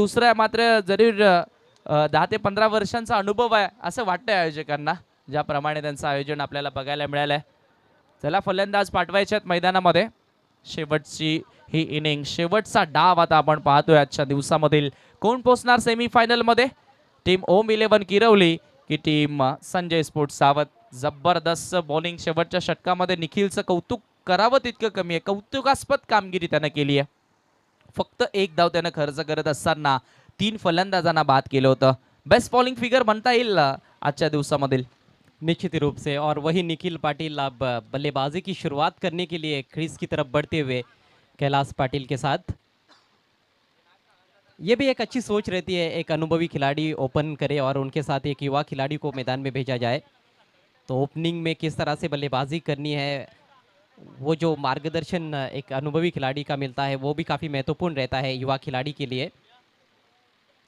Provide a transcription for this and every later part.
दुसरा मात्र जरूर 10 ते 15 वर्षांचा अनुभव आहे असं वाटतंय आयोजकांना, ज्याप्रमाणे त्यांचं आयोजन आपल्याला बघायला मिळालंय. चला फलंदाज पाठवायचे आहेत मैदानामध्ये. शेवटची ही इनिंग, शेवटचा डाव आता आपण पाहतोय आजच्या दिवसामधील. कोण पोहोचणार सेमीफायनल मध्ये? टीम ओम 11 किरवली की टीम संजय स्पोर्ट्स सावत. जबरदस्त बॉलिंग शेवटच्या षटकामध्ये. निखिलचं कौतुक करावं तितकं कमी आहे. कौतुकास्पद कामगिरी त्यानं केली आहे. फक्त एक धाव त्यानं खर्च करत असताना 3 फलंदाजांना बाद केलं होतं. बेस्ट बॉलिंग फिगर म्हणता येईल आजच्या दिवसामधील. निश्चित रूप से, और वही निखिल पाटिल अब बल्लेबाजी की शुरुआत करने के लिए क्रीज की तरफ बढ़ते हुए कैलाश पाटिल के साथ. ये भी एक अच्छी सोच रहती है, एक अनुभवी खिलाड़ी ओपन करे और उनके साथ एक युवा खिलाड़ी को मैदान में भेजा जाए. तो ओपनिंग में किस तरह से बल्लेबाजी करनी है, वो जो मार्गदर्शन एक अनुभवी खिलाड़ी का मिलता है वो भी काफ़ी महत्वपूर्ण रहता है युवा खिलाड़ी के लिए.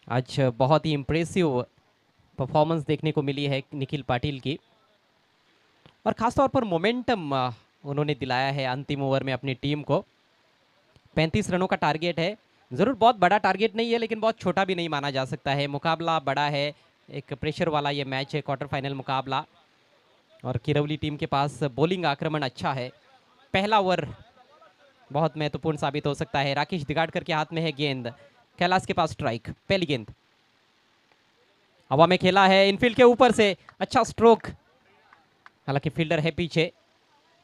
आज बहुत ही इम्प्रेसिव परफॉर्मेंस देखने को मिली है निखिल पाटिल की, और ख़ासतौर पर मोमेंटम उन्होंने दिलाया है अंतिम ओवर में अपनी टीम को. 35 रनों का टारगेट है. ज़रूर बहुत बड़ा टारगेट नहीं है, लेकिन बहुत छोटा भी नहीं माना जा सकता है. मुकाबला बड़ा है, एक प्रेशर वाला ये मैच है, क्वार्टर फाइनल मुकाबला, और किरवली टीम के पास बॉलिंग आक्रमण अच्छा है. पहला ओवर बहुत महत्वपूर्ण साबित हो सकता है. राकेश दिगाड़कर के हाथ में है गेंद, कैलाश के पास स्ट्राइक. पहली गेंद हवा में खेला है, इनफील्ड के ऊपर से अच्छा स्ट्रोक, हालांकि फील्डर है पीछे.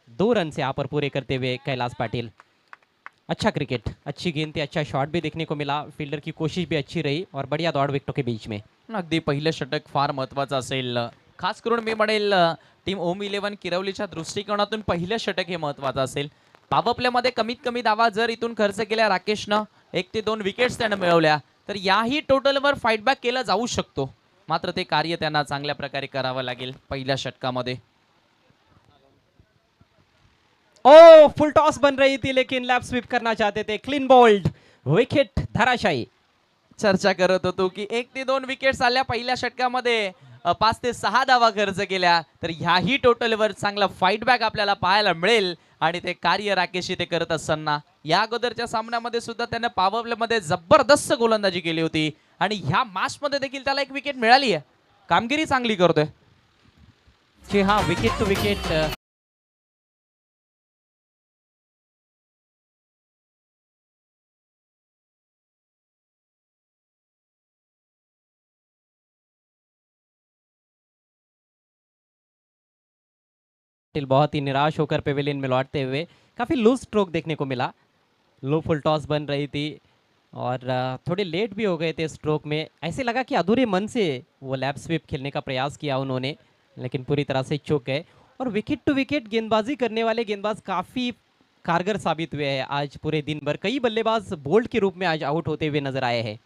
2 रन से यहाँ पर पूरे करते हुए कैलाश पाटिल. अच्छा क्रिकेट, अच्छी गेंद थी, अच्छा शॉट भी देखने को मिला. फील्डर की कोशिश भी अच्छी रही और बढ़िया दौड़ विकेटों के बीच में. अगदी पहिलं षटक फार महत्वाचं असेल. खास करून मी म्हणेल टीम ओम 11 किरवलीच्या दृष्टिकोनातून पहिलं षटक हे महत्वाचं असेल. पॉवर प्लेमध्ये कमीत कमी धावा जर इथून खर्च केल्या राकेशनं, 1 ते 2 विकेट्स त्यानं मिळवल्या, तर याही टोटलवर फाईटबॅक केला जाऊ शकतो. मात्र ते कार्य त्यांना चांगल्या प्रकारे करावं लागेल पहिल्या षटकामध्ये. ओ फुल टॉस बन रही थी, लेकिन लैप स्वीप करना चाहते थे. क्लीन बोल्ड, विकेट धराशायी. चर्चा करत होतो की 1 ते 2 विकेट्स आल्या पहिल्या षटकामध्ये, 5 ते 6 धावा खर्च केल्या, तर ह्याही टोटलवर चांगला फाईटबॅक आपल्याला पाहायला मिळेल. आणि ते कार्य राकेश इथे करत असताना या अगोदरच्या सामन्यामध्ये सुद्धा त्याने पॉवर प्लेमध्ये जबरदस्त गोलंदाजी केली होती, आणि ह्या मॅच मध्ये देखील त्याला 1 विकेट मिळाली आहे. कामगिरी चांगली करतोय. जी हाँ, विकेट टू विकेट बहुत ही निराश होकर पेवेलियन में लौटते हुए. काफ़ी लूज स्ट्रोक देखने को मिला. लो फुल टॉस बन रही थी और थोड़े लेट भी हो गए थे स्ट्रोक में. ऐसे लगा कि अधूरे मन से वो लैप स्वीप खेलने का प्रयास किया उन्होंने, लेकिन पूरी तरह से चूक गए. और विकेट टू विकेट गेंदबाजी करने वाले गेंदबाज काफ़ी कारगर साबित हुए हैं आज पूरे दिन भर. कई बल्लेबाज बोल्ड के रूप में आज आउट होते हुए नजर आए हैं.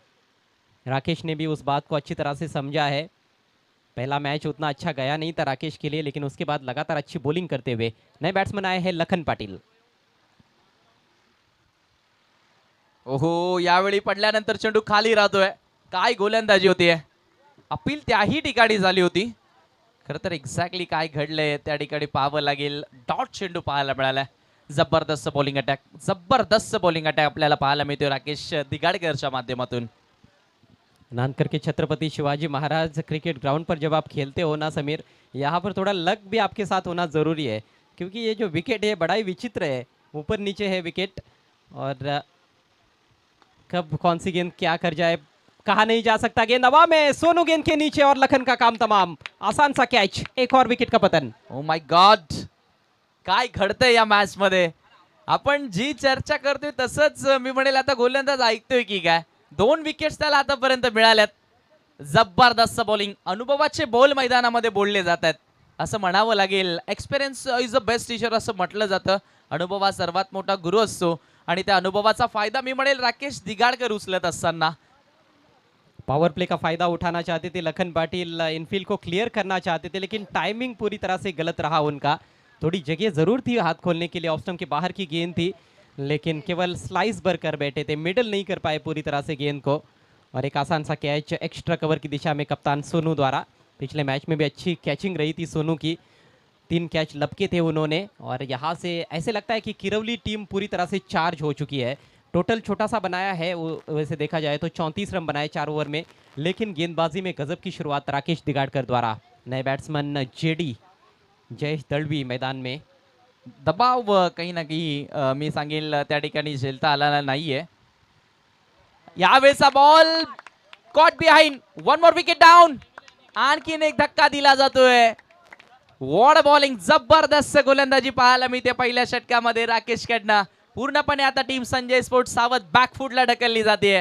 राकेश ने भी उस बात को अच्छी तरह से समझा है. पहला मैच उतना अच्छा गया नहीं था राकेश के लिए, लेकिन उसके बाद लगातार अच्छी बॉलिंग करते हुए नए बैट्समैन आए हैं लखन पाटिल. ओहो, यावेळी पडल्यानंतर चेंडू खाली राहतोय. काय गोलंदाजी होतीये. अपील त्याही ठिकाणी झाली होती. खरं तर एक्झॅक्टली काय घडलंय त्या ठिकाणी पाहावं लागेल. डॉट चेंडू पाहायला मिळाला. जबरदस्त बॉलिंग अटॅक, जबरदस्त बॉलिंग अटॅक आपल्याला पाहायला मिळतोय राकेश दिगाडकरच्या माध्यमातून. नानकर के छत्रपति शिवाजी महाराज क्रिकेट ग्राउंड पर जब आप खेलते हो ना समीर, यहाँ पर थोड़ा लक भी आपके साथ होना ज़रूरी है, क्योंकि ये जो विकेट है बड़ा ही विचित्र है. ऊपर नीचे है विकेट, और कब कौन सी गेंद क्या कर जाए कहा नहीं जा सकता. गेंद हवा में, सोनू गेंद के नीचे, और लखन का काम तमाम. आसान सा कैच, एक और विकेट का पतन. ओ माय गॉड, काय घडतंय या मॅच मध्ये. आपण जी चर्चा करतोय तसंच मी म्हणेल आता गोलंदाज ऐकतोय की काय. 2 विकेट्स त्याला आतापर्यंत मिळाल्यात. जबरदस्त बॉलिंग, अनुभवाचे बॉल मैदानामध्ये बोलले जात आहेत असं म्हणावं लागेल. Experience is the best teacher असं म्हटलं जातं. अनुभव हा सर्वात मोठा गुरु असतो, आणि त्या अनुभवाचा फायदा मी म्हणेल राकेश दिगाडकर उचलत असताना. पावर प्ले का फायदा उठाना चाहते थे लखन पाटिल, इनफील्ड को क्लियर करना चाहते थे, लेकिन टाइमिंग पूरी तरह से गलत रहा उनका. थोड़ी जगह ज़रूर थी हाथ खोलने के लिए, ऑफ स्टंप के बाहर की गेंद थी, लेकिन केवल स्लाइस भर कर बैठे थे, मिडल नहीं कर पाए पूरी तरह से गेंद को. और एक आसान सा कैच एक्स्ट्रा कवर की दिशा में कप्तान सोनू द्वारा. पिछले मैच में भी अच्छी कैचिंग रही थी सोनू की, 3 कैच लपके थे उन्होंने. और यहाँ से ऐसे लगता है कि किरवली टीम पूरी तरह से चार्ज हो चुकी है. टोटल छोटा सा बनाया है वैसे देखा जाए तो 34 रन बनाए 4 ओवर में, लेकिन गेंदबाजी में गजब की शुरुआत राकेश दिगाड़कर द्वारा। नए बैट्समैन जेडी जयेश दळवी मैदान में। दबाव काही ना काही मी सांगेल त्या ठिकाणी झेलता आला नाहीये. यावेळेचा ball caught behind, one more wicket down. आणखीन एक धक्का दिला जातोय. वॉट बॉलिंग, जबरदस्त गोलंदाजी पाहायला मिळते पहिल्या षटकामध्ये राकेश कडनं. पूर्णपणे आता टीम संजय स्पोर्ट्स सावध बॅकफुटला ढकलली जाते.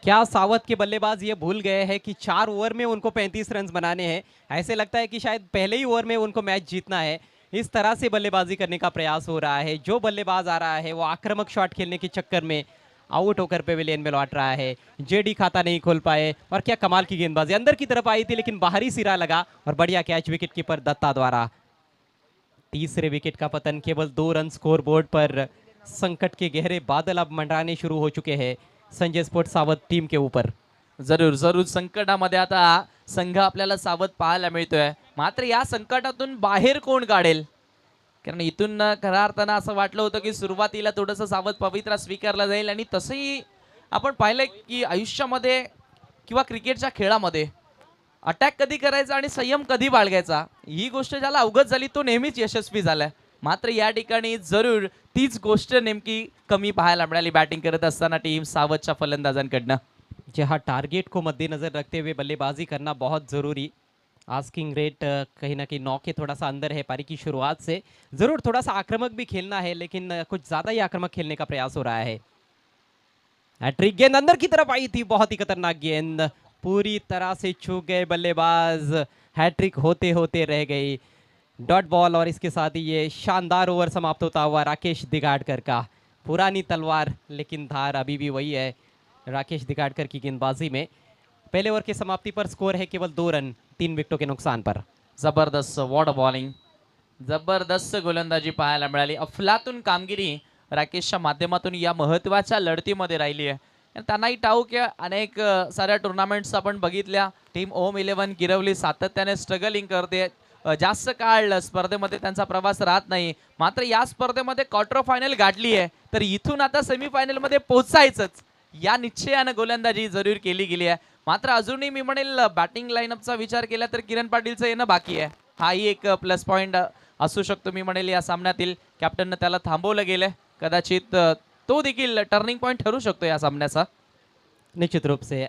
क्या सावत के बल्लेबाज ये भूल गए हैं कि 4 ओवर में उनको 35 रन बनाने हैं। ऐसे लगता है कि शायद पहले ही ओवर में उनको मैच जीतना है। इस तरह से बल्लेबाजी करने का प्रयास हो रहा है। जो बल्लेबाज आ रहा है वो आक्रामक शॉट खेलने के चक्कर में आउट होकर पेविलियन में लौट रहा है। जेडी खाता नहीं खोल पाए और क्या कमाल की गेंदबाजी, अंदर की तरफ आई थी लेकिन बाहरी सिरा लगा और बढ़िया कैच विकेट कीपर दत्ता द्वारा। तीसरे विकेट का पतन, केवल 2 रन स्कोर बोर्ड पर। संकट के गहरे बादल अब मंडराने शुरू हो चुके हैं संजय स्पोर्ट्स सावध टीम के ऊपर। जरूर जरूर संकटामध्ये आता संघ आपल्याला सावध पाहायला मिळतोय. मात्र या संकटातून बाहेर कोण काढेल, कारण इथून खऱ्या अर्थानं असं वाटलं होतं की सुरुवातीला थोडंसं सावध पवित्रा स्वीकारला जाईल, आणि तसंही आपण पाहिलं की आयुष्यामध्ये किंवा क्रिकेटच्या खेळामध्ये अटॅक कधी करायचा आणि संयम कधी बाळगायचा ही गोष्ट ज्याला अवगत झाली तो नेहमीच यशस्वी झालाय. मात्र या ठिकाणी जरूर तीच गोष्ट नेमकी कमी पाहायला मिळाली बॅटिंग करत असताना टीम सावधच्या फलंदाजांकडनं. जी हाँ, टारगेट को मद्देनजर रखते हुए बल्लेबाजी करना बहुत ज़रूरी। आस्किंग रेट कहीं ना कहीं 9 के थोड़ा सा अंदर है पारी की शुरुआत से। ज़रूर थोड़ा सा आक्रामक भी खेलना है, लेकिन कुछ ज़्यादा ही आक्रामक खेलने का प्रयास हो रहा है। हैट्रिक गेंद अंदर की तरफ आई थी, बहुत ही खतरनाक गेंद, पूरी तरह से चूक गए बल्लेबाज। हैट्रिक होते होते रह गई। डॉट बॉल और इसके साथ ही ये शानदार ओवर समाप्त होता हुआ राकेश दिगाड़कर का। पुरानी तलवार लेकिन धार अभी भी वही है राकेश दिगाड़कर की गेंदबाजी में। पहले ओवर की समाप्ति पर स्कोर है केवल 2 रन 3 विकेटों के नुकसान पर। जबरदस्त वॉट बॉलिंग, जबरदस्त गोलंदाजी पाहायला मिळाली. अफलातून कामगिरी राकेशच्या माध्यमातून या महत्त्वाच्या लढतीमध्ये राहिली आहे. आणि त्यांनाही ठाऊक आहे, अनेक साऱ्या टुर्नामेंट्स आपण बघितल्या. टीम ओम 11 गिरवली सातत्याने स्ट्रगलिंग करते. जास्त काळ स्पर्धेमध्ये त्यांचा प्रवास राहत नाही. मात्र या स्पर्धेमध्ये क्वार्टर फायनल गाठली आहे, तर इथून आता सेमीफायनलमध्ये पोहोचायचंच या निश्चयानं गोलंदाजी जरूर केली गेली आहे. मात्र अजूनही मी म्हणेल बॅटिंग लाईनअपचा विचार केला तर किरण पाटीलचं येणं बाकी आहे. हाही एक प्लस पॉईंट असू शकतो मी म्हणेल या सामन्यातील. कॅप्टननं त्याला थांबवलं गेलं, कदाचित तो देखील टर्निंग पॉईंट ठरू शकतो या सामन्याचा. निश्चित रूप से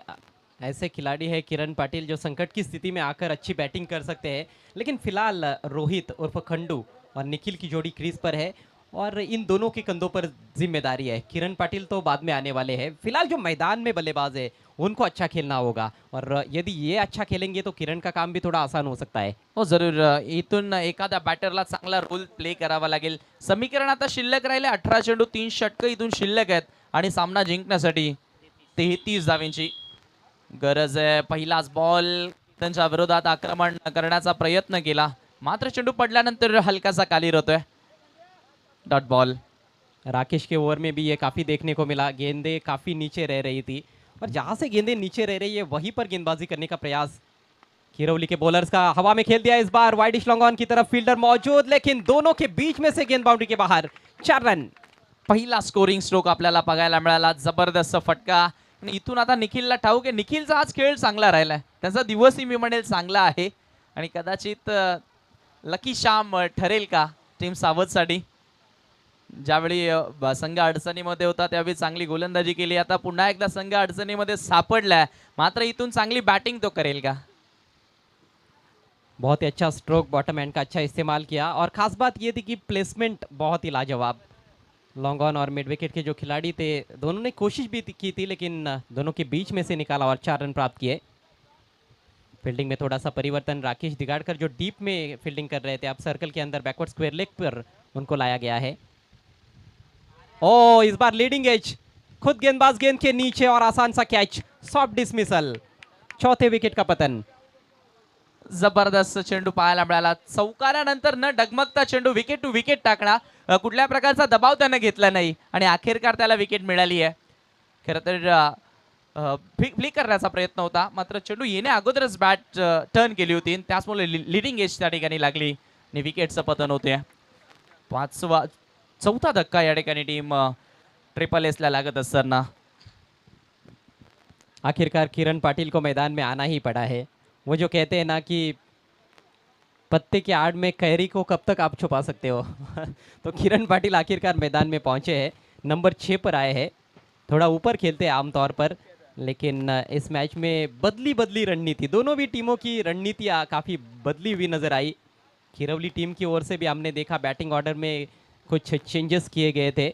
ऐसे खिलाड़ी है किरण पाटिल जो संकट की स्थिति में आकर अच्छी बैटिंग कर सकते हैं, लेकिन फिलहाल रोहित उर्फ खंडू और निखिल की जोड़ी क्रीज पर है और इन दोनों के कंधों पर जिम्मेदारी है। किरण पाटिल तो बाद में आने वाले हैं, फिलहाल जो मैदान में बल्लेबाज है उनको अच्छा खेलना होगा और यदि ये अच्छा खेलेंगे तो किरण का काम भी थोड़ा आसान हो सकता है. हो जरूर, इथून एखाद्या बॅटरला चांगला रोल प्ले करावा लागेल. समीकरण आता शिल्लक राहिले 18 चेंडू 3 षटकं इथून शिल्लक आहेत आणि सामना जिंकण्यासाठी 33 धावांची गरज आहे. पहिलाच बॉल त्यांच्या विरोधात आक्रमण करण्याचा प्रयत्न केला, मात्र चेंडू पडल्यानंतर हलकासा कालीर होतोय. Dot ball. राकेश के ओवर में भी ये काफ़ी देखने को मिला, गेंदें काफ़ी नीचे रह रही थी और जहाँ से गेंदें नीचे रह रही है वहीं पर गेंदबाजी करने का प्रयास किरौली के बॉलर्स का. हवा में खेल दिया इस बार, वाइडिश लॉन्ग ऑन की तरफ फील्डर मौजूद, लेकिन दोनों के बीच में से गेंद बाउंड्री के बाहर. 4 रन. पहिला स्कोरिंग स्ट्रोक आपल्याला बघायला मिळाला. जबरदस्त फटका. आणि इथून आता निखिलला ठाऊक आहे, निखिलचा आज खेळ चांगला राहिलाय, त्यांचा दिवसही मी म्हणेल चांगला आहे आणि कदाचित लकी शाम ठरेल का टीम सावधसाठी. ज्यावेळी संघ अडचणीमध्ये होता त्यावेळी चांगली गोलंदाजी केली, आता पुन्हा एकदा संघ अडचणीमध्ये सापडलाय, मात्र इथून चांगली बैटिंग तो करेल का. बहुत ही अच्छा स्ट्रोक, बॉटम एंड का अच्छा इस्तेमाल किया और खास बात ये थी कि प्लेसमेंट बहुत ही लाजवाब. लॉन्ग ऑन और मिड विकेट के जो खिलाड़ी थे दोनों ने कोशिश भी की थी, लेकिन दोनों के बीच में से निकाला और 4 रन प्राप्त किए. फील्डिंग में थोड़ा सा परिवर्तन, राकेश दिगाड़कर जो डीप में फील्डिंग कर रहे थे अब सर्कल के अंदर बैकवर्ड स्क्वायर लेग पर उनको लाया गया है. ओ इस बार लीडिंग एज, खुद गेंदबाज गेंद के नीचे और आसान सा कैच, सॉफ्ट डिसमिसल. चौथे विकेट का पतन. जबरदस्त चेंडू पाहायला मिळाला. चौकारानंतर न डगमगता चेंडू विकेट टू विकेट टाकणा, कुठल्या प्रकारचा दबाव त्याने घेतला नाही आणि अखेरकार त्याला विकेट मिळाली आहे. खरं तर फ्लिक करण्याचा प्रयत्न होता, मात्र चेंडू येण्या अगोदरच बॅट टर्न केली होती, त्याचमुळे लीडिंग एज त्या ठिकाणी लागली आणि विकेटचं पतन होते. चौथा धक्का या ठिकाणी टीम ट्रिपल एसला लागत असताना. आखिरकार किरण पाटिल को मैदान में आना ही पड़ा है. वो जो कहते हैं ना कि पत्ते के आड़ में कैरी को कब तक आप छुपा सकते हो. तो किरण पाटिल आखिरकार मैदान में पहुंचे हैं. नंबर 6 पर आए हैं. थोड़ा ऊपर खेलते हैं आमतौर पर, लेकिन इस मैच में बदली बदली रणनीति, दोनों भी टीमों की रणनीतियाँ काफ़ी बदली हुई नजर आई. खिरवली टीम की ओर से भी हमने देखा बैटिंग ऑर्डर में कुछ चेंजेस किए गए थे,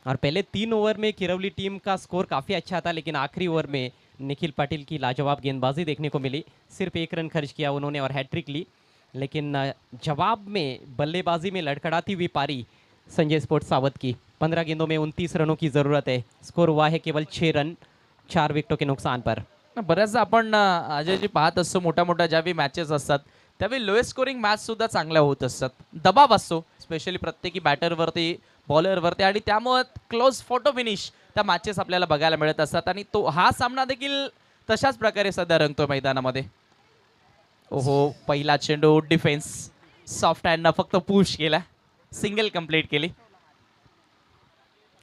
और पहले 3 ओवर में खिरवली टीम का स्कोर काफ़ी अच्छा था, लेकिन आखिरी ओवर में निखिल पाटिल की लाजवाब गेंदबाजी देखने को मिली. सिर्फ 1 रन खर्च किया उन्होंने और हैट्रिक ली, लेकिन जवाब में बल्लेबाजी में लड़खड़ाती हुई पारी संजय स्पोर्ट्स सावत की. 15 गेंदों में 29 रनों की ज़रूरत है. स्कोर हुआ है केवल 6 रन 4 विकेटों के नुकसान पर. बऱ्याचदा आपण अजयजी पाहत असतो मोठ्या मोठ्या ज्यावेळी मॅचेस असतात त्यावेळी लोएस्ट स्कोरिंग मॅच सुद्धा चांगल्या होत असतात. दबाव असतो स्पेशली प्रत्येकी बॅटरवरती बॉलरवरती, आणि त्यामुळे क्लोज फोटो फिनिश त्या मॅचेस आपल्याला बघायला मिळत असतात. आणि तो हा सामना देखील तशाच प्रकारे सध्या रंगतो मैदानामध्ये. ओहो, पहिला चेंडू डिफेन्स सॉफ्ट हँडनं फक्त पुश केला, सिंगल कंप्लीट केली.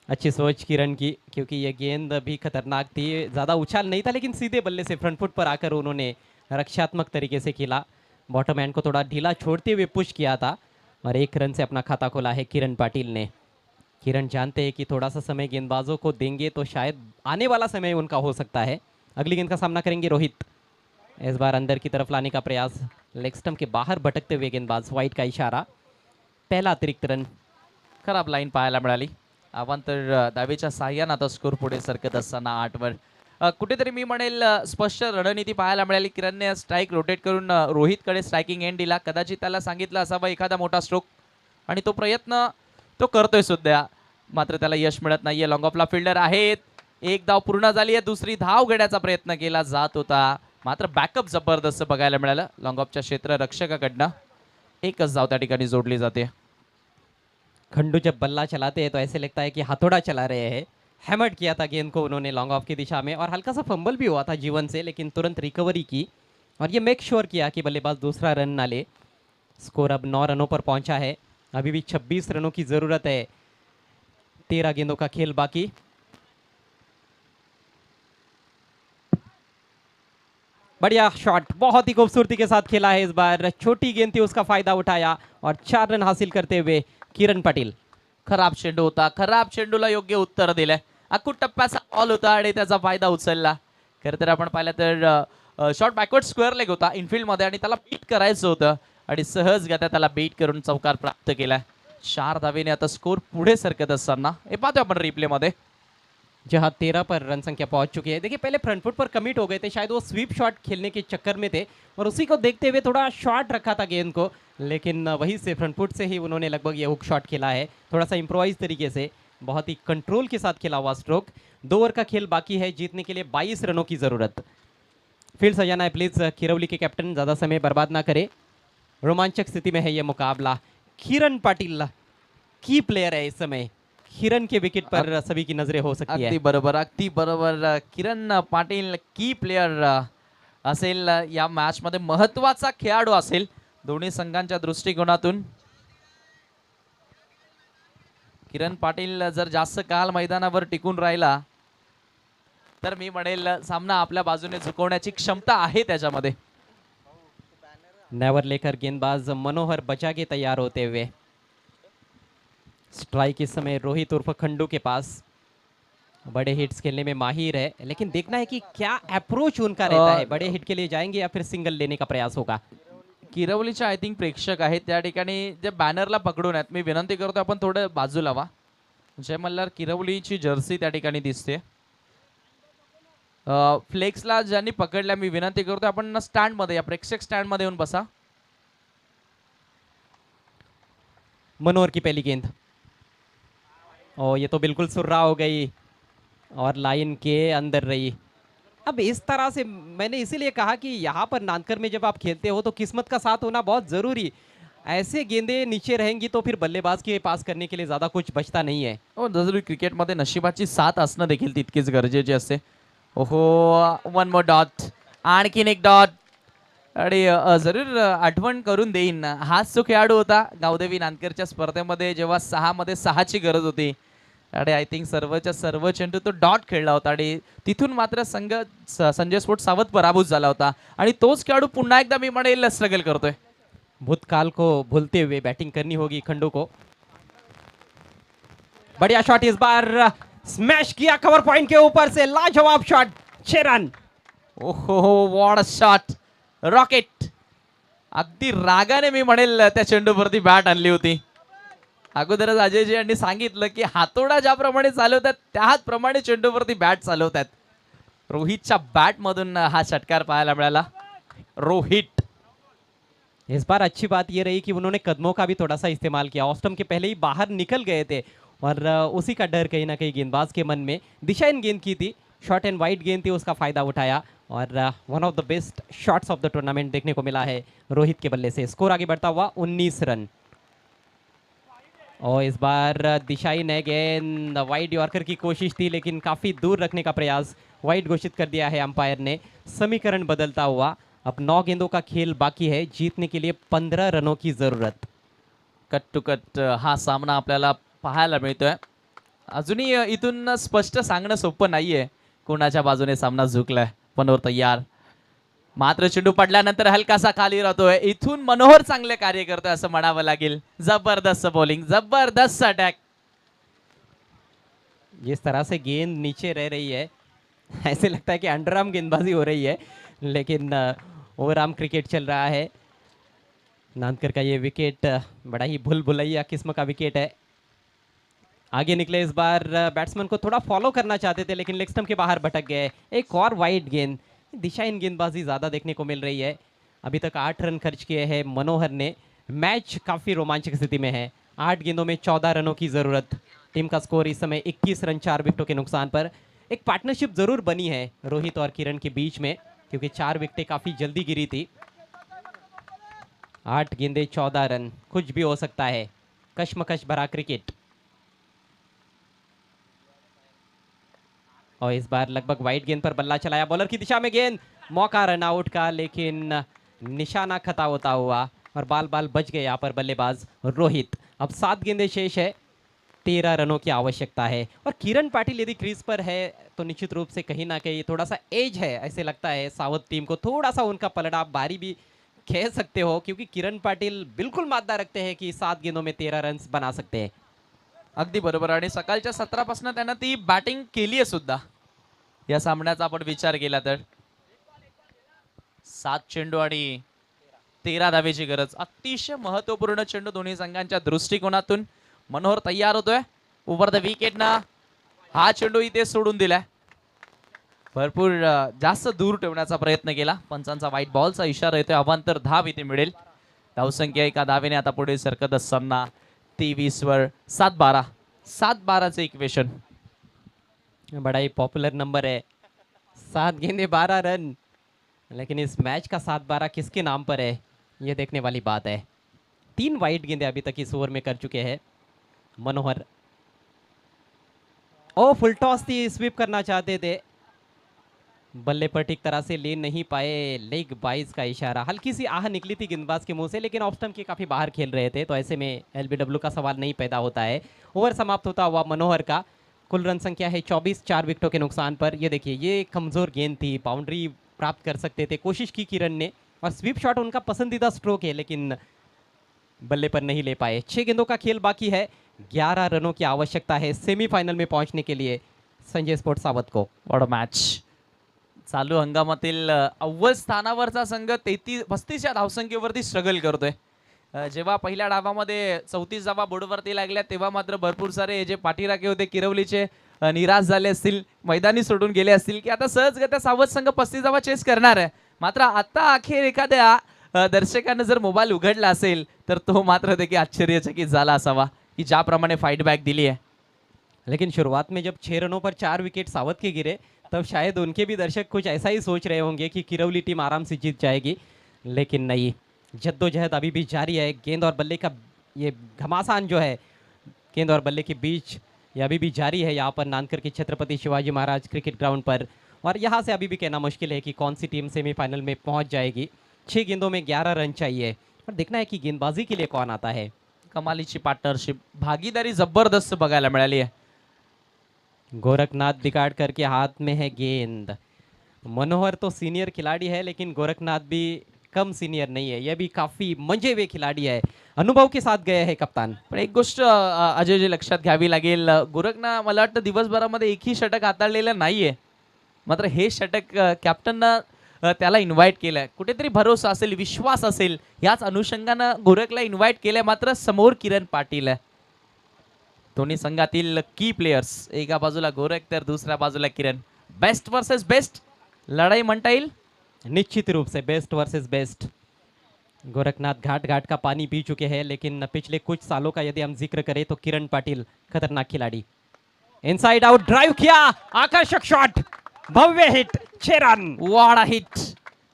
अच्छी सोच किरण की, क्योंकि ये गेंद भी खतरनाक थी. ज़्यादा उछाल नहीं था, लेकिन सीधे बल्ले से फ्रंट फुट पर आकर उन्होंने रक्षात्मक तरीके से खेला. बॉटम हैंड को थोड़ा ढीला छोड़ते हुए पुश किया था, और 1 रन से अपना खाता खोला है किरण पाटिल ने. किरण जानते हैं कि थोड़ा सा समय गेंदबाजों को देंगे तो शायद आने वाला समय उनका हो सकता है. अगली गेंद का सामना करेंगे रोहित. इस बार अंदर की तरफ लाने का प्रयास, लेग स्टंप के बाहर भटकते हुए गेंदबाज, वाइड का इशारा. पहला अतिरिक्त रन. खराब लाईन पाहायला मिळाली. अवांतर दावेच्या साह्यानं आता स्कोर पुढे सरकत असताना 8 वर कुठेतरी मी म्हणेल स्पष्ट रणनीती पाहायला मिळाली. किरणने स्ट्राईक रोटेट करून रोहितकडे स्ट्रायकिंग एंड दिला. कदाचित त्याला सांगितलं असावं एखादा मोठा स्ट्रोक, आणि तो प्रयत्न तो करतोय सुद्धा, मात्र त्याला यश मिळत नाहीये. लॉंग ऑफला फिल्डर आहेत. एक धाव पूर्ण झाली आहे, दुसरी धाव घेण्याचा प्रयत्न केला जात होता, मात्र बॅकअप जबरदस्त बघायला मिळालं लॉंग ऑफच्या क्षेत्ररक्षकाकडनं. एकच धाव त्या ठिकाणी जोडली जाते. खंडू जब बल्ला चलाते हैं तो ऐसे लगता है कि हथौड़ा चला रहे हैं. हैमर्ड किया था गेंद को उन्होंने लॉन्ग ऑफ की दिशा में, और हल्का सा फंबल भी हुआ था जीवन से, लेकिन तुरंत रिकवरी की और ये मेक श्योर किया कि बल्लेबाज दूसरा रन ना ले. स्कोर अब 9 रनों पर पहुंचा है. अभी भी 26 रनों की ज़रूरत है. 13 गेंदों का खेल बाकी. बढ़िया शॉट, बहुत ही खूबसूरती के साथ खेला है इस बार. छोटी गेंद थी, उसका फायदा उठाया और 4 रन हासिल करते हुए किरण पाटिल. खराब चेंडू होता, खराब चेंडूला योग्य उत्तर दिलंय. अकूट टप्प्याचा बॉल होता आणि त्याचा फायदा उचलला. खरं तर आपण पाहिलं तर शॉट बॅकवर्ड स्क्वेअर लेग होता इनफिल्ड मध्ये, आणि त्याला बीट करायचं होतं, आणि सहजगत्या त्याला बीट करून चौकार प्राप्त केलाय. 4 धावेने आता स्कोर पुढे सरकत असताना हे पाहतोय आपण रिप्ले मध्ये, जहां 13 पर रन संख्या पहुंच चुकी है. देखिए पहले फ्रंट फुट पर कमिट हो गए थे, शायद वो स्वीप शॉट खेलने के चक्कर में थे, और उसी को देखते हुए थोड़ा शॉर्ट रखा था गेंद को, लेकिन वहीं से फ्रंट फुट से ही उन्होंने लगभग ये हुक शॉट खेला है. थोड़ा सा इम्प्रोवाइज तरीके से, बहुत ही कंट्रोल के साथ खेला हुआ स्ट्रोक. 2 ओवर का खेल बाकी है. जीतने के लिए 22 रनों की ज़रूरत. फील्ड सजाना है प्लीज़. खिरवली के कैप्टन ज़्यादा समय बर्बाद ना करे. रोमांचक स्थिति में है ये मुकाबला. किरण पाटिल की प्लेयर है इस समय. किरण के विकेट पर सभी की नजरें हो सकती है. अगदी बरोबर, अगदी बरोबर. किरण पाटील की प्लेयर असेल या मॅच मध्ये, महत्वाचा खेळाडू असेल दोन्ही संघांच्या दृष्टिकोनातून. किरण पाटील जर जास्त काळ मैदानावर टिकून राहिला तर मी म्हणेल सामना आपल्या बाजूने झुकवण्याची क्षमता आहे त्याच्यामध्ये. नेवर लेकर गेंदबाज मनोहर बचाके तैयार होते हुए. स्ट्राइक इस समय रोहित उर्फ खंडू के पास. बड़े हिट्स खेलने में माहिर है, लेकिन देखना है कि क्या अप्रोच उनका रहता है. बड़े हिट के लिए जाएंगे या फिर सिंगल लेने का प्रयास होगा. किरवलीचे आय थिंक प्रेक्षक आहेत त्या ठिकाणी, जे बॅनरला पकडून आहेत. मी विनंती करतो आपण थोडं बाजूला व्हा. जय मल्हार किरवलीची जर्सी त्या ठिकाणी दिसते. फ्लेक्सला ज्यांनी पकडल्या मी विनंती करतो आपण स्टँड मध्ये या, प्रेक्षक स्टँड मध्ये येऊन बसा. मनोहर की पहली गेंद, और ये तो बिल्कुल सुर्रा हो गई और लाइन के अंदर रही. अब इस तरह से मैंने इसीलिए कहा कि यहाँ पर नानकर में जब आप खेलते हो तो किस्मत का साथ होना बहुत ज़रूरी. ऐसे गेंदे नीचे रहेंगी तो फिर बल्लेबाज के पास करने के लिए ज़्यादा कुछ बचता नहीं है. जरूरी क्रिकेटमध्ये नशिबाची साथ असणं देखील तितकीच गरजेचे असते. ओहो, 1 मोर डॉट, आणखीन एक डॉट. आणि जरूर आठवण करून देईन, हाच तो खेळाडू होता गावदेवी नानकरच्या स्पर्धेमध्ये जेव्हा 6 मध्ये 6 ची गरज होती, आणि आय थिंक सर्वच्या सर्व चेंडू तो डॉट खेळला होता आणि तिथून मात्र संजय स्पोर्ट सावध पराभूत झाला होता आणि तोच खेळाडू पुन्हा एकदा मी म्हणेल स्ट्रगल करतोय. भूतकाल को भूलते हुए बैटिंग करनी होगी खंडू को. बढ़िया शॉट इस बार स्मैश किया कवर पॉइंट के ऊपर से, लाजवाब शॉट, 6 रन. ओहो वॉट अ शॉट, रॉकेट. अगदी रागाने मी म्हणेल त्या चेंडूवरती बॅट आणली होती. अगोदरच अजयजी यांनी सांगितलं की हातोडा ज्याप्रमाणे चालवतात त्याच प्रमाणे चेंडूवरती बॅट चालवतात. रोहितच्या बॅट मधून हा षटकार पाहायला मिळाला. रोहित. इस बार अच्छी बात ये रही कि उन्होंने कदमों का भी थोड़ा सा इस्तेमाल किया. ऑफ स्टंप के पहले ही बाहर निकल गए थे और उसी का डर कहीं ना कहीं गेंदबाज के मन में. दिशाहीन गेंद की थी, शॉर्ट एंड वाइड गेंद थी, उसका फायदा उठाया और one of the best shots of the tournament देखने को मिला है रोहित के बल्ले से. स्कोर आगे बढ़ता हुआ 19 रन. और इस बार दिशाहीन है गेंद, वाइड यॉर्कर की कोशिश थी लेकिन काफ़ी दूर रखने का प्रयास, वाइड घोषित कर दिया है अंपायर ने. समीकरण बदलता हुआ, अब 9 गेंदों का खेल बाकी है, जीतने के लिए 15 रनों की ज़रूरत. कट टू कट हा सामना आपल्याला पाहायला मिळतोय. अजूनही इथून स्पष्ट सांगणं सोपं नाहीये कोणाच्या बाजूने सामना झुकलाय. मनोहर तयार, मात्र चेंडू पडल्यानंतर हलकासा खाली राहतोय. इथून मनोहर चांगले कार्य करतोय असं म्हणावं लागेल. जबरदस्त बॉलिंग, जबरदस्त अटॅक. जिस तरह से गेंद नीचे रह रही है ऐसे लगता है कि अंडरआर्म गेंदबाजी हो रही है, लेकिन ओवरआर्म क्रिकेट चल रहा है. नांदकर का ये विकेट बड़ा ही भूल भुलैया किस्म का विकेट है. आगे निकले इस बार, बैट्समैन को थोड़ा फॉलो करना चाहते थे लेकिन लेग स्टंप के बाहर भटक गए. एक और वाइड गेंद. दिशाहीन गेंदबाजी ज़्यादा देखने को मिल रही है. अभी तक 8 रन खर्च किए हैं मनोहर ने. मैच काफ़ी रोमांचक स्थिति में है. 8 गेंदों में 14 रनों की ज़रूरत. टीम का स्कोर इस समय 21 रन 4 विकेटों के नुकसान पर. एक पार्टनरशिप ज़रूर बनी है रोहित और किरण के बीच में क्योंकि 4 विकेटें काफ़ी जल्दी गिरी थी. 8 गेंदे 14 रन, कुछ भी हो सकता है. कश्मकश भरा क्रिकेट. और इस बार लगभग वाइड गेंद पर बल्ला चलाया, बॉलर की दिशा में गेंद, मौका रन आउट का लेकिन निशाना खता होता हुआ और बाल बाल बच गए यहाँ पर बल्लेबाज रोहित. अब 7 गेंदें शेष है, 13 रनों की आवश्यकता है. और किरण पाटिल यदि क्रीज पर है तो निश्चित रूप से कहीं ना कहीं थोड़ा सा एज है ऐसे लगता है साउथ टीम को. थोड़ा सा उनका पलड़ा आप बारी भी कह सकते हो क्योंकि किरण पाटिल बिल्कुल मादा रखते हैं कि 7 गेंदों में 13 रन बना सकते हैं. अगदी बरोबर. आणि सकाळच्या 17 पासून त्यांना ती बॅटिंग केली आहे सुद्धा. या सामन्याचा आपण विचार केला तर 7 चेंडू आणि 13 धावेची गरज. अतिशय महत्वपूर्ण चेंडू दोन्ही संघांच्या दृष्टिकोनातून. मनोहर तयार होतोय ओव्हर द विकेट ना. हा चेंडू इथे सोडून दिलाय. भरपूर जास्त दूर ठेवण्याचा प्रयत्न केला. पंचांचा व्हाईट बॉलचा इशारा येतोय. अवांतर धाव इथे मिळेल. धावसंख्या एका धावेने आता पुढे सरकत असताना 23 वर 7-12. 7-12चे इक्वेशन. बड़ा ही पॉपुलर नंबर है, 7 गेंदे 12 रन. लेकिन इस मैच का 7-12 किसके नाम पर है ये देखने वाली बात है. 3 वाइड गेंदे अभी तक इस ओवर में कर चुके हैं मनोहर. ओ फुल टॉस थी, स्वीप करना चाहते थे, बल्ले पर ठीक तरह से ले नहीं पाए. लेग बाइज का इशारा, हल्की सी आह निकली थी गेंदबाज के मुंह से लेकिन ऑफ स्टंप के काफ़ी बाहर खेल रहे थे तो ऐसे में एलबीडब्ल्यू का सवाल नहीं पैदा होता है. ओवर समाप्त होता हुआ मनोहर का. कुल रन संख्या है 24, 4 विकेटों के नुकसान पर. ये देखिए ये कमज़ोर गेंद थी, बाउंड्री प्राप्त कर सकते थे, कोशिश की किरण ने और स्वीप शॉट उनका पसंदीदा स्ट्रोक है लेकिन बल्ले पर नहीं ले पाए. 6 गेंदों का खेल बाकी है, 11 रनों की आवश्यकता है सेमीफाइनल में पहुंचने के लिए संजय स्पोर्ट्स सावध को. What match. चालू हंगामातील अव्वल स्थानावरचा संघ 35 या धावसंख्येवरती स्ट्रगल करतोय. जेव्हा पहिल्या डावामध्ये 34 धावा बोर्डवरती लागल्या तेव्हा मात्र भरपूर सारे जे पाठीराखे होते किरवलीचे निराश झाले असतील, मैदानी सोडून गेले असतील की आता सहजगत्या सावध संघ 35 धावा चेस करणार आहे. मात्र आता अखेर एखाद्या दर्शकानं जर मोबाईल उघडला असेल तर तो मात्र देखील आश्चर्यचकित झाला असावा की ज्याप्रमाणे फाइट बॅक दिली है. लेकिन शुरुआत में जब 6 रनों पर 4 विकेट सावध के गिरे तब शायद उनके भी दर्शक कुछ ऐसा ही सोच रहे होंगे कि किरौली टीम आराम से जीत जाएगी, लेकिन नहीं. जद्दोजहद अभी भी जारी है. गेंद और बल्ले का ये घमासान जो है गेंद और बल्ले के बीच ये अभी भी जारी है यहाँ पर नांदकर के छत्रपति शिवाजी महाराज क्रिकेट ग्राउंड पर. और यहाँ से अभी भी कहना मुश्किल है कि कौन सी टीम सेमीफाइनल में पहुँच जाएगी. 6 गेंदों में 11 रन चाहिए और देखना है कि गेंदबाजी के लिए कौन आता है. कमालीची पार्टनरशिप, भागीदारी जबरदस्त बघायला मिळाली आहे. गोरखनाथ बिगाड़ करके हाथ में है गेंद। मनोहर तो सीनियर खिलाड़ी है, लेकिन गोरखनाथ भी कम सीनियर नहीं है, यह भी काफी मंजे हुए खिलाड़ी है, अनुभव के साथ गए हैं कप्तान। पण एक गोष्ट अजय जे लक्षात घ्यावी लागेल, गोरखना मला वाटतं दिवसभरामध्ये एकही षटक हाताळलेलं नाहीये. मात्र हे षटक कॅप्टननं त्याला इन्व्हाइट केलंय. कुठेतरी भरोसा असेल, विश्वास असेल, याच अनुषंगानं गोरखला इन्व्हाइट केलंय. मात्र समोर किरण पाटील आहे. दोन्ही संघातील की प्लेयर्स, एका बाजूला गोरख तर दुसऱ्या बाजूला किरण. बेस्ट वर्सेस बेस्ट लढाई म्हणता येईल. निश्चित रूप से बेस्ट वर्सेस बेस्ट। गोरखनाथ घाट घाट का पानी पी चुके हैं, लेकिन पिछले कुछ सालों का यदि हम जिक्र करें तो किरण पाटिल खतरनाक खिलाड़ी। इनसाइड आउट ड्राइव किया, आकर्षक शॉट, भव्य हिट, 6 रन। वाडा हिट,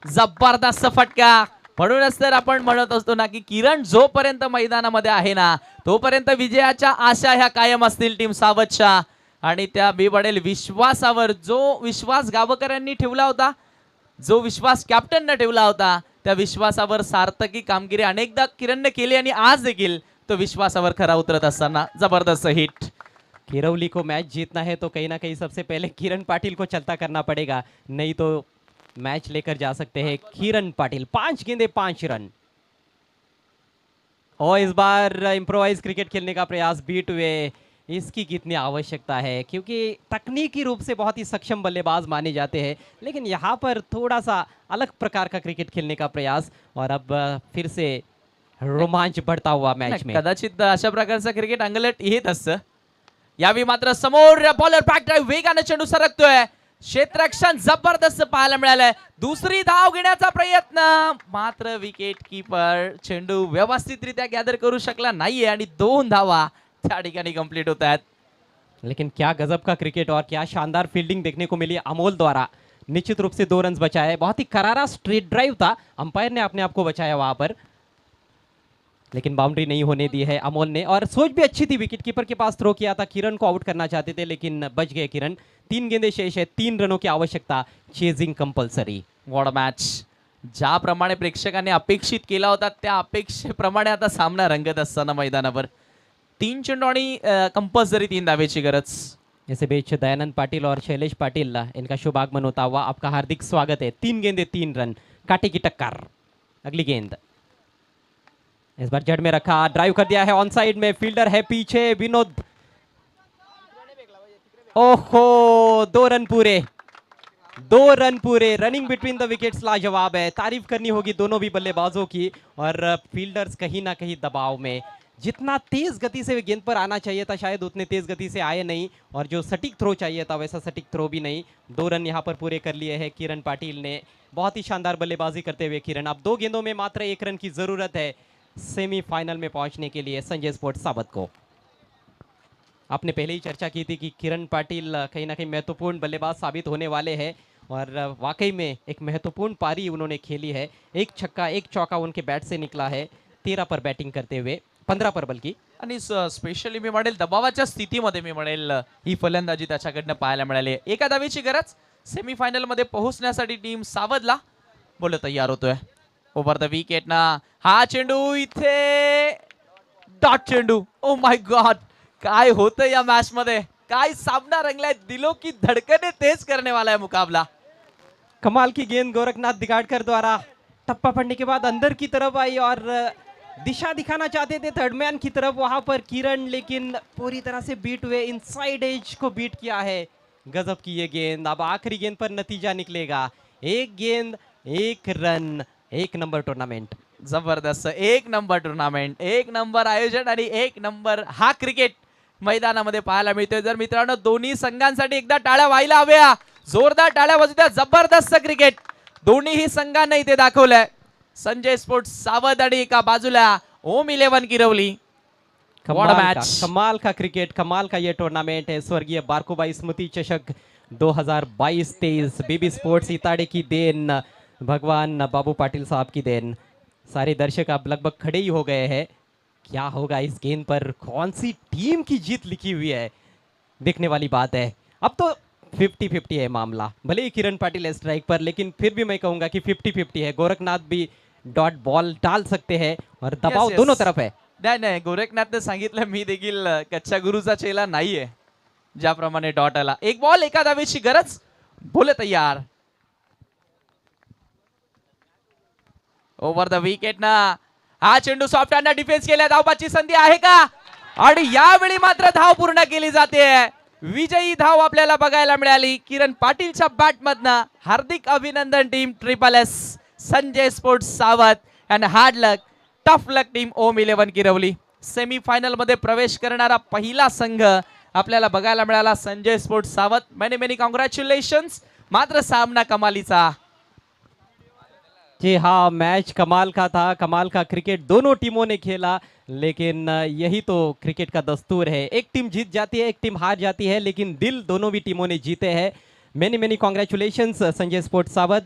जबरदस्त फटका. म्हणूनच तर आपण म्हणत असतो ना की किरण जोपर्यंत मैदानामध्ये आहे ना, तोपर्यंत विजयाच्या आशा ह्या कायम असतील टीम सावधच्या. आणि त्या मी म्हणेल विश्वासावर, जो विश्वास गावकरांनी ठेवला होता, जो विश्वास कॅप्टनने ठेवला होता, त्या विश्वासावर सार्थकी कामगिरी अनेकदा किरणने केली आणि आज देखील तो विश्वासावर खरा उतरत असताना जबरदस्त हिट. किरौली को मैच जीतना है तो कहीं ना कहीं सबसे पहले किरण पाटिल को चलता करना पड़ेगा, नहीं तो मैच लेकर जा सकते हैं किरण पाटिल। 5 गेंदे 5 रन। और इस बार इम्प्रोवाइज क्रिकेट खेलने का प्रयास बीट हुए, इसकी कितनी आवश्यकता है, क्योंकि तकनीकी रूप से बहुत ही सक्षम बल्लेबाज माने जाते हैं, लेकिन यहाँ पर थोड़ा सा अलग प्रकार का क्रिकेट खेलने का प्रयास, और अब फिर से रोमांच बढ़ता हुआ मैच में। कदाचित अशा प्रकारचं क्रिकेट अंगलट येत असतं. यावेळी मात्र समोर बॉलर बॅक ड्राइव्ह, वेगाने चेंडू सरकतोय. क्षेत्ररक्षण जबरदस्त पाहायला मिळालंय. दुसरी धाव घेण्याचा प्रयत्न, मात्र विकेट कीपर चेंडू व्यवस्थितरित्या गॅदर करू शकला नाहीये आणि 2 धावा त्या ठिकाणी कंप्लीट होत आहेत. लेकिन क्या गजब का क्रिकेट और क्या शानदार फील्डिंग देखने को मिली अमोल द्वारा। निश्चित रूप से 2 रन बचाए, बहुत ही करारा स्ट्रेट ड्राइव था, अंपायर ने अपने आप को बचाया वहां पर, लेकिन बाउंड्री नहीं होने दी है अमोल ने। और सोच भी अच्छी थी, विकेट कीपर के पास थ्रो किया था, किरण को आउट करना चाहते थे लेकिन बच गए किरण। 3 गेंदे शेष है, 3 रनों की आवश्यकता, चेजिंग कंपल्सरी। वॉट मॅच, ज्याप्रमाणे प्रेक्षकांनी अपेक्षित केला होता त्या अपेक्षेप्रमाणे आता सामना रंगत असताना मैदानावर 3 चेंडू आणि कंपल्सरी 3 धावेची गरज. इसे बीच दयानंद पाटिल और शैलेश पाटिल, इनका शुभ आगमन होता हुआ आपका हार्दिक स्वागत है। 3 गेंदे 3 रन, काटे की टक्कर। अगली गेंद इस बार जड़ में रखा, ड्राइव कर दिया है ऑन साइड में, फील्डर है पीछे विनोद। ओहो, 2 रन पूरे, 2 रन पूरे। रनिंग बिटवीन द विकेट्स लाजवाब है, तारीफ करनी होगी दोनों भी बल्लेबाजों की। और फील्डर्स कहीं ना कहीं दबाव में, जितना तेज गति से गेंद पर आना चाहिए था शायद उतने तेज गति से आए नहीं, और जो सटीक थ्रो चाहिए था वैसा सटीक थ्रो भी नहीं। 2 रन यहाँ पर पूरे कर लिए हैं किरण पाटिल ने। बहुत ही शानदार बल्लेबाजी करते हुए किरण, अब 2 गेंदों में मात्र 1 रन की जरूरत है सेमीफाइनल में पहुंचने के लिए संजय स्पोर्ट्स सावध को। आपने पहले ही चर्चा की थी कि किरण पाटिल कहीं ना कहीं महत्वपूर्ण बल्लेबाज साबित होने वाले हैं, और वाकई में एक महत्वपूर्ण पारी उन्होंने खेली है। 1 छक्का 1 चौका उनके बैट से निकला है, 13 पर बैटिंग करते हुए, 15 पर बल्कि। आणि स्पेशली मी म्हणेल दबावाच्या स्थितीमध्ये मी म्हणेल ही फलंदाजी त्याच्याकडनं पाहायला मिळाली. एका धावेची गरज, सेमीफायनल मध्ये पोहोचण्यासाठी टीम सावधला बोल तयार होतोय. ओव्हर द विकेट ना हा चेंडू, इथे डॉट चेंडू. ओ माय गॉड, काय होतं या मॅच मध्ये, काय सामना रंगलाय. दिलों की धड़कने तेज करने वाला है मुकाबला. कमाल की गेंद गोरखनाथ दिगाड़कर द्वारा टप्पा पड़ने के बाद अंदर की तरफ आई, और दिशा दिखाना चाहते थे थर्ड मैन की तरफ वहां पर किरण, लेकिन पूरी तरह से बीट हुए, इनसाइड एज को बीट किया है। गजब की ये गेंद। अब आखिरी गेंद पर नतीजा निकलेगा, 1 गेंद 1 रन, 1 नंबर टूर्नामेंट। जबरदस्त, 1 नंबर टूर्नामेंट, 1 नंबर आयोजन आणि 1 नंबर हा क्रिकेट मैदानामध्ये पाहायला मिळतोय. जर मित्रांनो दोन्ही संघांसाठी एकदा टाळ्या व्हायला हव्या, जोरदार टाळ्या वाजू द्या. जबरदस्त क्रिकेट दोन्हीही संघांना इथे दाखवलंय. संजय स्पोर्ट्स सावध आणि एका बाजूला ओम 11 किरवली. कमाल का क्रिकेट, कमाल का ये टूर्नामेंट है। स्वर्गीय बारकोबाई स्मृति चषक 2022-23 बीबी स्पोर्ट्स इताड़े की देन, भगवान बाबू पाटिल साहब की देन। सारे दर्शक अब लगभग खड़े ही हो गए हैं। क्या होगा इस गेंद पर, कौन सी टीम की जीत लिखी हुई है, देखने वाली बात है। अब तो 50-50 है मामला, भले ही किरण पाटिल है स्ट्राइक पर, लेकिन फिर भी मैं कहूंगा कि 50-50 है। गोरखनाथ भी डॉट बॉल डाल सकते हैं, और दबाव दोनों तरफ है। नाही नाही, गोरखनाथने सांगितलं मी देखील कच्च्या गुरुचा चेला नाहीये. ज्याप्रमाणे डॉट आला. एक बॉल एका धावेची गरज. बोले तयार. ओव्हर द विकेट ना हा चेंडू सॉफ्ट हँड डिफेन्स केल्या. धावबाची संधी आहे का आणि यावेळी मात्र धाव पूर्ण केली जाते. विजयी धाव आपल्याला बघायला मिळाली किरण पाटीलच्या बॅट मधनं. हार्दिक अभिनंदन team triple S, Sanjay sports Savat and hard luck tough luck team Om 11 Kirwali. Semi final मध्ये प्रवेश करणारा पहिला संघ आपल्याला बघायला मिळाला Sanjay sports Savat. Many many congratulations. मात्र सामना कमालीचा. जी हाँ, मैच कमाल का था, कमाल का क्रिकेट दोनों टीमों ने खेला, लेकिन यही तो क्रिकेट का दस्तूर है. एक टीम जीत जाती है, एक टीम हार जाती है, लेकिन दिल दोनों भी टीमों ने जीते हैं. Many many congratulations Sanjay sports सावत.